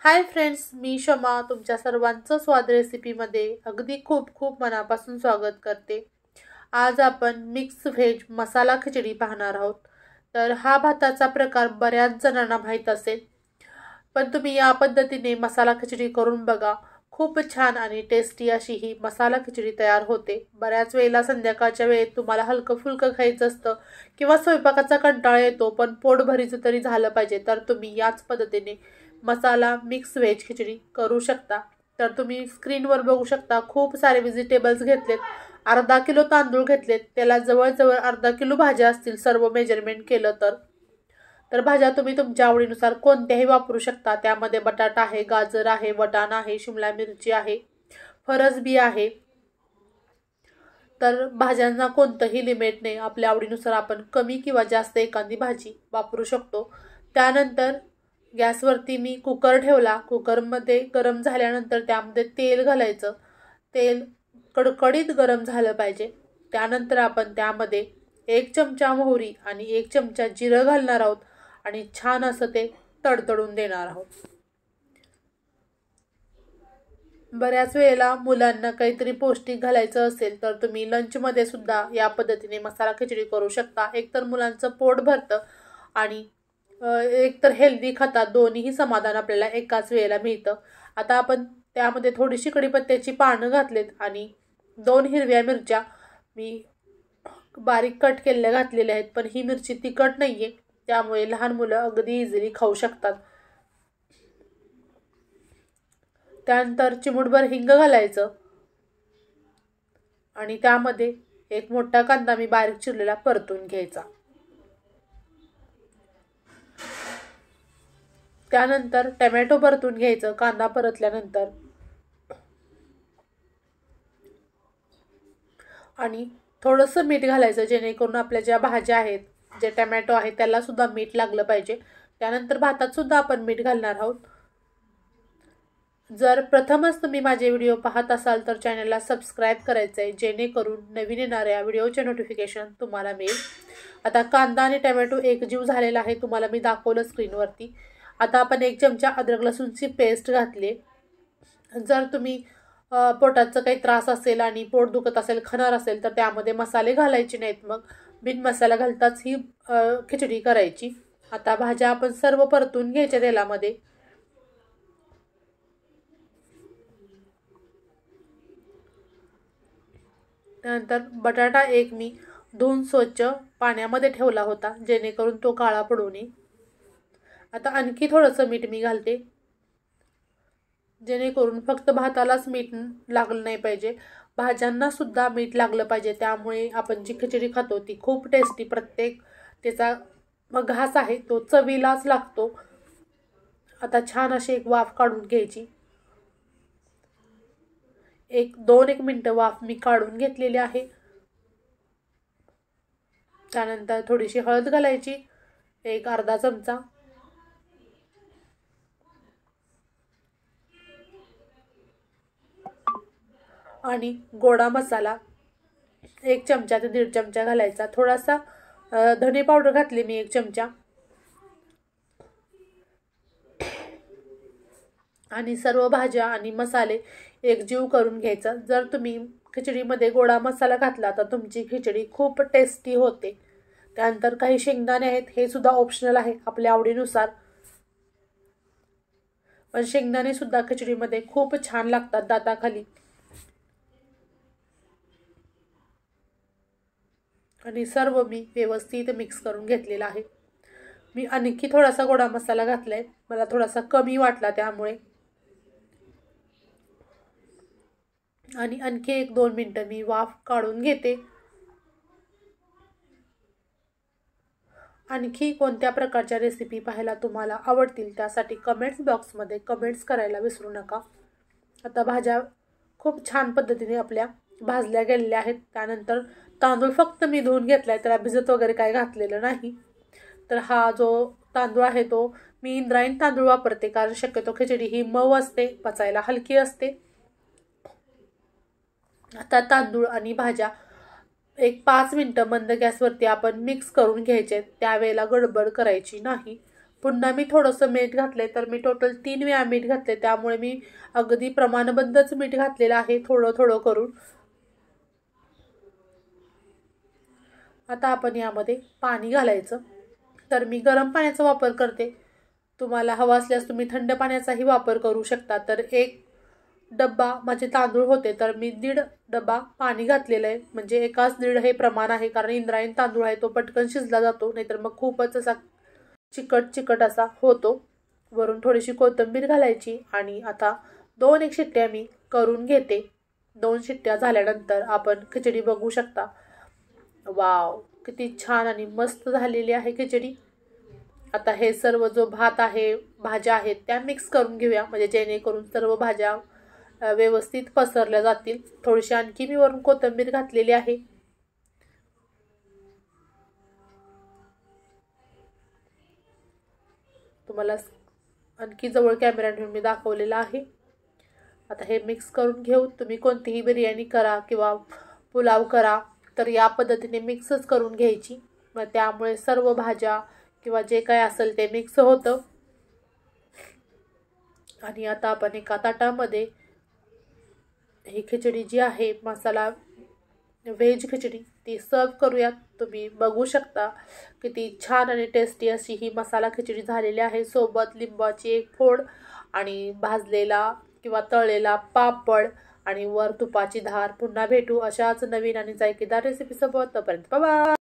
Hi friends, मी शमा तुमच्या सर्वांचं स्वाद रेसिपीमध्ये अगदी खूप खूप मनापासून स्वागत करते। आज आपण मिक्स व्हेज मसाला खिचडी पाहणार आहोत। तर हा भाताचा प्रकार बऱ्याच जणांना माहीत असेल, पण तुम्ही या पद्धतीने मसाला खिचडी करून बघा। खूप छान आणि टेस्टी अशी ही मसाला खिचडी तयार होते। बऱ्याच वेळेला संध्याकाळच्या वेळेत तुम्हाला हलकं फुलकं खायचं असतं किंवा स्वयंपाकाचा कंटाळा येतो, पण पोटभरीचं तरी झालं पाहिजे, तर तुम्ही याच पद्धतीने मसाला मिक्स व्हेज खिचडी करू शकता। तर तुम्ही स्क्रीनवर बघू शकता खूप सारे व्हेजिटेबल्स घेतलेत। अर्धा किलो तांदूळ घेतलेत, त्याला जवळजवळ अर्धा किलो भाज्या असतील सर्व मेजरमेंट केलं तर भाज्या तुम्ही तुमच्या आवडीनुसार कोणत्याही वापरू शकता। त्यामध्ये बटाटा आहे, गाजर आहे, वटाणा आहे, शिमला मिरची आहे, फरसबी आहे। तर भाज्यांना कोणतंही लिमिट नाही, आपल्या आवडीनुसार आपण कमी किंवा जास्त एखादी भाजी वापरू शकतो। त्यानंतर गॅसवरती मी कुकर ठेवला। कुकरमध्ये गरम झाल्यानंतर त्यामध्ये तेल घालायचं। तेल कडकडीत गरम झालं पाहिजे। त्यानंतर आपण त्यामध्ये 1 चमचा मोहरी आणि 1 चमचा जिरं घालणार आहोत आणि छान असं ते तडतडून देणार आहोत। बऱ्याच वेळेला मुलांना काहीतरी पौष्टिक घालायचं असेल तर तुम्ही लंचमध्ये सुद्धा या पद्धतीने मसाला खिचडी करू शकता। एकतर मुलांचं पोट भरतं आणि एकतर हेल्दी खातात, दोन्हीही समाधान आपल्याला एकाच वेळेला मिळतं। आता आपण त्यामध्ये थोडीशी कढीपत्त्याची पानं घातलेत आणि 2 हिरव्या मिरच्या मी बारीक कट केलेल्या घातलेल्या आहेत, पण ही मिरची तिखट नाहीये, त्यामुळे लहान मुलं अगदी इझिली खाऊ शकतात। त्यानंतर चिमूटभर हिंग घालायचं आणि त्यामध्ये एक मोठा कांदा मी बारीक चिरलेला परतून घ्यायचा। त्यानंतर टोमॅटो परतून घ्यायचं। कांदा परतल्यानंतर आणि थोडंसं मीठ घालायचं, जेणेकरून आपल्या ज्या भाज्या आहेत, जे टोमॅटो आहे त्याला सुद्धा मीठ लागलं पाहिजे। त्यानंतर भातात सुद्धा आपण मीठ घालणार आहोत। जर प्रथमच तुम्ही माझे व्हिडिओ पाहत असाल तर चॅनलला सबस्क्राईब करायचं आहे, जेणेकरून नवीन येणाऱ्या व्हिडिओचे नोटिफिकेशन तुम्हाला मिळेल। आता कांदा आणि टोमॅटो एकजीव झालेला आहे, तुम्हाला मी दाखवलं स्क्रीनवरती। आता आपण 1 चमचा अद्रक लसूणची पेस्ट घातली। जर तुम्ही पोटाचा काही त्रास असेल आणि पोट दुखत असेल, खणर असेल, तर त्यामध्ये मसाले घालायचे नाहीत, मग बिन मसाला घालताच ही खिचडी करायची। आता भाज्या आपण सर्व परतून घ्यायच्या तेलामध्ये। त्यानंतर बटाटा एक मी धुवून स्वच्छ पाण्यामध्ये ठेवला होता, जेणेकरून तो काळा पडू नये। आता आणखी थोडंसं मीठ मी घालते, जेणेकरून फक्त भातालाच मीठ लागलं नाही पाहिजे, भाज्यांना सुद्धा मीठ लागलं पाहिजे। त्यामुळे आपण जी खिचडी खातो ती खूप टेस्टी, प्रत्येक त्याचा घास आहे तो चवीलाच लागतो। आता छान अशी एक वाफ काढून घ्यायची। 1 मिनिटं वाफ मी काढून घेतलेली आहे। त्यानंतर थोडीशी हळद घालायची, एक अर्धा चमचा, आणि गोडा मसाला 1 चमचा ते 1.5 चमचा घालायचा। थोडासा धने पावडर घातली मी 1 चमचा, आणि सर्व भाज्या आणि मसाले एकजीव करून घ्यायचा। जर तुम्ही खिचडीमध्ये गोडा मसाला घातला तर तुमची खिचडी खूप टेस्टी होते। त्यानंतर काही शेंगदाणे आहेत, हे सुद्धा ऑप्शनल आहे आपल्या आवडीनुसार, पण शेंगदाणे सुद्धा खिचडीमध्ये खूप छान लागतात दाताखाली। आणि सर्व मी व्यवस्थित मिक्स करून घेतलेला आहे। मी आणखी थोडासा गोडा मसाला घातलाय, मला थोडासा कमी वाटला त्यामुळे, आणि आणखी 1-2 मिनिटं मी वाफ काढून घेते। आणखी कोणत्या प्रकारच्या रेसिपी पाहायला तुम्हाला आवडतील त्यासाठी कमेंट्स बॉक्समध्ये कमेंट्स करायला विसरू नका। आता भाज्या खूप छान पद्धतीने आपल्या भाजल्या गेलेल्या आहेत। त्यानंतर तांदूळ फक्त मी धुवून घेतलाय, त्याला भिजत वगैरे काय घातलेलं नाही। तर हा जो तांदूळ आहे तो मी इंद्रायणी तांदूळ वापरते, कारण शक्यतो खिचडी ही मऊ असते, पचायला हलकी असते। आता तांदूळ आणि भाज्या 5 मिनिटं मंद गॅसवरती आपण मिक्स करून घ्यायचे। त्यावेळेला गडबड करायची नाही, पुन्हा मी थोडंसं मीठ घातले, तर मी टोटल 3 वेळा मीठ घातले, त्यामुळे मी अगदी प्रमाणबद्धच मीठ घातलेलं आहे, थोडं थोडं करून. आता आपण यामध्ये पाणी घालायचं. तर मी गरम पाण्याचा वापर करते, तुम्हाला हवा असल्यास तुम्ही थंड पाण्याचाही वापर करू शकता. तर 1 डब्बा माझे तांदूळ होते, तर मी 1.5 डब्बा पाणी घातलेलं आहे. म्हणजे 1:1 हे प्रमाण आहे, कारण इंद्रायणी तांदूळ आहे तो पटकन शिजला जातो, नाहीतर मग खूपच असा चिकट चिकट असा होतो. वरून थोडीशी कोथिंबीर घालायची आणि आता 2-1 शिट्ट्या मी करून घेते. 2 शिट्ट्या झाल्यानंतर आपण खिचडी बघू शकता. वाव, किती छान आणि मस्त झालेली आहे खिचडी. आता हे सर्व जो भात आहे, भाज्या आहेत त्या मिक्स करून घेऊया, म्हणजे जेणेकरून सर्व भाज्या व्यवस्थित पसरल्या जातील. थोडीशी आणखी मी वरून कोथिंबीर घातलेली आहे. तुम्हाला आणखी जवळ कॅमेरा ठेवून मी दाखवलेला आहे. आता हे मिक्स करून घेऊ. तुम्ही कोणतीही बिर्याणी करा किंवा पुलाव करा, तर या पद्धतीने मिक्सच करून घ्यायची. मग त्यामुळे सर्व भाज्या किंवा जे काय असेल ते मिक्स होतं. आणि आता आपण एका ताटामध्ये ही खिचडी जी आहे, मसाला व्हेज खिचडी, ती सर्व करूयात. तुम्ही बघू शकता किती छान आणि टेस्टी अशी ही मसाला खिचडी झालेली आहे. सोबत लिंबाची 1 फोड आणि भाजलेला किंवा तळलेला पापड आणि वर तुपाची धार. पुन्हा भेटू अशाच नवीन आणि जायकेदार रेसिपीसोबत. तोपर्यंत बाय.